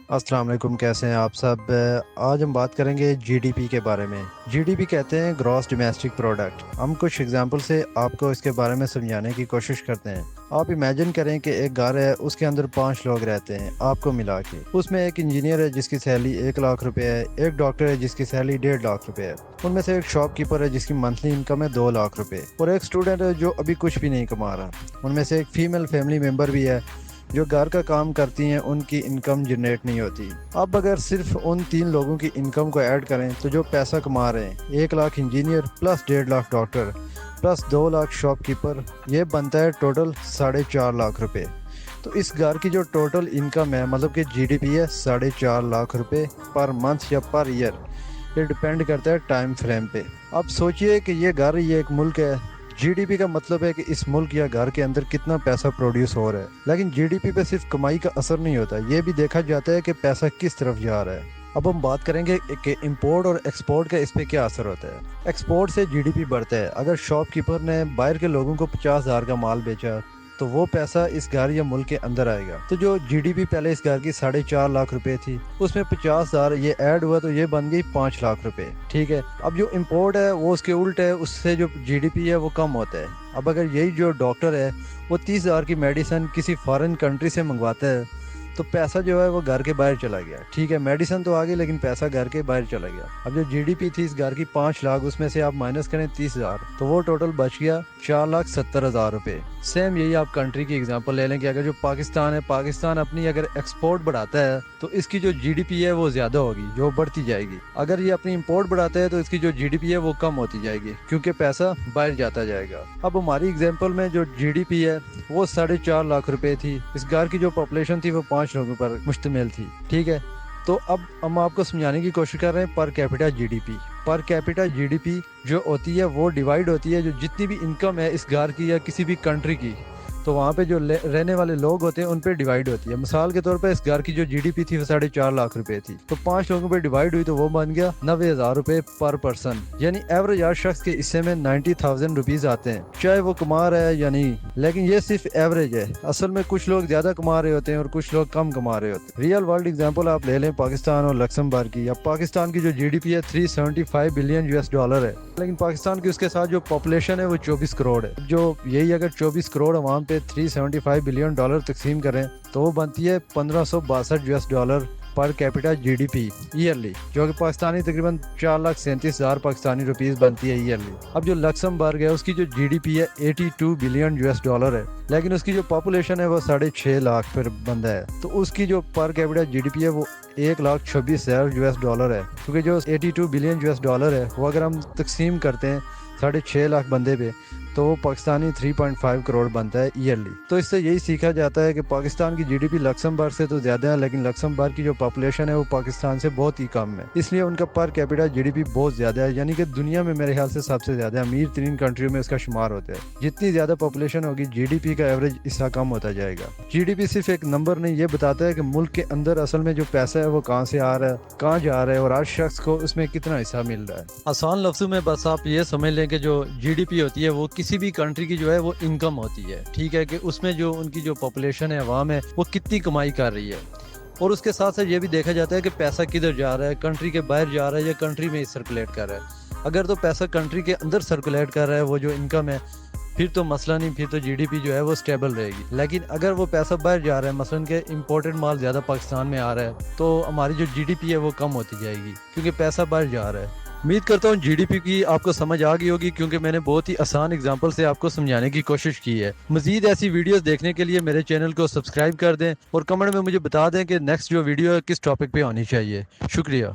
अस्सलाम वालेकुम, कैसे हैं आप सब। आज हम बात करेंगे जीडीपी के बारे में। जीडीपी कहते हैं ग्रॉस डोमेस्टिक प्रोडक्ट। हम कुछ एग्जांपल से आपको इसके बारे में समझाने की कोशिश करते हैं। आप इमेजिन करें कि एक घर है, उसके अंदर 5 लोग रहते हैं आपको मिला के। उसमें एक इंजीनियर है जिसकी सैलरी 1 लाख रुपए है, एक डॉक्टर है जिसकी सैलरी 1.5 लाख रुपए है, उनमें से एक शॉपकीपर है जिसकी मंथली इनकम है 2 लाख रुपए, और एक स्टूडेंट है जो अभी कुछ भी नहीं कमा रहा। उनमें से एक फीमेल फैमिली मेम्बर भी है जो घर का काम करती हैं, उनकी इनकम जनरेट नहीं होती। अब अगर सिर्फ उन 3 लोगों की इनकम को ऐड करें तो जो पैसा कमा रहे हैं, 1 lakh engineer plus 1.5 lakh doctor plus 2 lakh shopkeeper, ये बनता है टोटल 4.5 लाख रुपए। तो इस घर की जो टोटल इनकम है, मतलब कि जीडीपी है 4.5 लाख रुपए पर मंथ या पर ईयर। ये डिपेंड करता है टाइम फ्रेम पे। अब सोचिए कि ये घर, ये एक मुल्क है। जीडीपी का मतलब है कि इस मुल्क या घर के अंदर कितना पैसा प्रोड्यूस हो रहा है। लेकिन जीडीपी पे सिर्फ कमाई का असर नहीं होता, ये भी देखा जाता है कि पैसा किस तरफ जा रहा है। अब हम बात करेंगे कि इंपोर्ट और एक्सपोर्ट का इस पे क्या असर होता है। एक्सपोर्ट से जीडीपी बढ़ता है। अगर शॉपकीपर ने बाहर के लोगों को 50,000 का माल बेचा तो वो पैसा इस घर या मुल्क के अंदर आएगा। तो जो जीडीपी पहले इस घर की 4.5 लाख रुपए थी, उसमें 50,000 ये ऐड हुआ तो ये बन गई 5 लाख रुपए। ठीक है। अब जो इम्पोर्ट है वो उसके उल्ट है, उससे जो जीडीपी है वो कम होता है। अब अगर यही जो डॉक्टर है वो 30,000 की मेडिसिन किसी फॉरेन कंट्री से मंगवाता है तो पैसा जो है वो घर के बाहर चला गया। ठीक है, मेडिसिन तो आ गई लेकिन पैसा घर के बाहर चला गया। अब जो जीडीपी थी इस घर की 5 लाख, उसमें से आप माइनस करें 30,000 तो वो टोटल बच गया 4,70,000 रुपए। सेम यही आप कंट्री की एग्जांपल ले लें कि अगर जो पाकिस्तान है, पाकिस्तान अपनी अगर एक्सपोर्ट बढ़ाता है तो इसकी जो जीडीपी है वो ज्यादा होगी, जो बढ़ती जाएगी। अगर ये अपनी इंपोर्ट बढ़ाता है तो इसकी जो जीडीपी है वो कम होती जाएगी, क्योंकि पैसा बाहर जाता जाएगा। अब हमारी एग्जाम्पल में जो जीडीपी है वो 4.5 लाख रुपए थी। इस घर की जो पॉपुलेशन थी वो 5 लोगों पर मुश्तमिल थी। ठीक है। तो अब हम आपको समझाने की कोशिश कर रहे हैं per capita GDP. Per capita GDP जो होती है वो डिवाइड होती है, जो जितनी भी इनकम है इस घर की या किसी भी कंट्री की, तो वहाँ पे जो रहने वाले लोग होते हैं उन पे डिवाइड होती है। मिसाल के तौर पे इस घर की जो जीडीपी थी वो 4.5 लाख रुपए थी, तो 5 लोगों पे डिवाइड हुई तो वो बन गया 90,000 रुपए पर पर्सन। यानी एवरेज हर शख्स के हिस्से में 90,000 रुपीज आते हैं, चाहे वो कमा रहा है या नहीं। लेकिन ये सिर्फ एवरेज है, असल में कुछ लोग ज्यादा कमा रहे होते हैं और कुछ लोग कम कमा रहे होते हैं। रियल वर्ल्ड एग्जाम्पल आप ले लें पाकिस्तान और लक्समबर्ग की। अब पाकिस्तान की जो जीडीपी है 375 बिलियन यूएस डॉलर है, लेकिन पाकिस्तान की उसके साथ जो पॉपुलेशन है वो 24 करोड़ है। जो यही अगर 24 करोड़ अवाम पे 375 बिलियन डॉलर तकसीम करें तो वो बनती है 1562 US dollar per capita GDP yearly, जो कि पाकिस्तानी तकरीबन 4,37,000 पाकिस्तानी रुपीस बनती है ईयरली। अब जो लक्समबर्ग है उसकी जो जीडीपी है 82 बिलियन यूएस डॉलर है, लेकिन उसकी जो पॉपुलेशन है वो 6.5 लाख पर बंदा है। तो उसकी जो पर कैपिटा जीडीपी है वो 1,26,000 यूएस डॉलर है, क्योंकि जो 82 बिलियन यूएस डॉलर है वो अगर हम तकसीम करते हैं 6.5 लाख बंदे पे तो वो पाकिस्तानी 3.5 करोड़ बनता है ईयरली। तो इससे यही सीखा जाता है कि पाकिस्तान की जीडीपी लक्समबर्ग से तो ज्यादा है, लेकिन लक्समबर्ग की जो पॉपुलेशन है वो पाकिस्तान से बहुत ही कम है, इसलिए उनका पर कैपिटा जीडीपी बहुत ज्यादा है। यानी कि दुनिया में मेरे ख्याल से सबसे ज्यादा अमीर 3 कंट्रियों में इसका शुमार होता है। जितनी ज्यादा पॉपुलेशन होगी जीडीपी का एवरेज इसका कम होता जाएगा। जीडीपी सिर्फ एक नंबर नहीं, ये बताता है कि मुल्क के अंदर असल में जो पैसा है वो कहाँ से आ रहा है, कहाँ जा रहा है और हर शख्स को उसमें कितना हिस्सा मिल रहा है। आसान लफ्जों में बस आप ये समझ लें कि जो जीडीपी होती है वो किसी भी कंट्री की जो है वो इनकम होती है। ठीक है, कि उसमें जो उनकी जो पॉपुलेशन है, अवाम है, वो कितनी कमाई कर रही है। और उसके साथ साथ ये भी देखा जाता है कि पैसा किधर जा रहा है, कंट्री के बाहर जा रहा है या कंट्री में ही सर्कुलेट कर रहा है। अगर तो पैसा कंट्री के अंदर सर्कुलेट कर रहा है वो जो इनकम है, फिर तो मसला नहीं, फिर तो जीडीपी जो है वो स्टेबल रहेगी। लेकिन अगर वो पैसा बाहर जा रहा है, मसलन के इंपोर्टेड माल ज़्यादा पाकिस्तान में आ रहा है, तो हमारी जो जीडीपी है वो कम होती जाएगी, क्योंकि पैसा बाहर जा रहा है। उम्मीद करता हूँ जीडीपी की आपको समझ आ गई होगी, क्योंकि मैंने बहुत ही आसान एग्जांपल से आपको समझाने की कोशिश की है। मजीद ऐसी वीडियोस देखने के लिए मेरे चैनल को सब्सक्राइब कर दें और कमेंट में मुझे बता दें कि नेक्स्ट जो वीडियो है किस टॉपिक पे होनी चाहिए। शुक्रिया।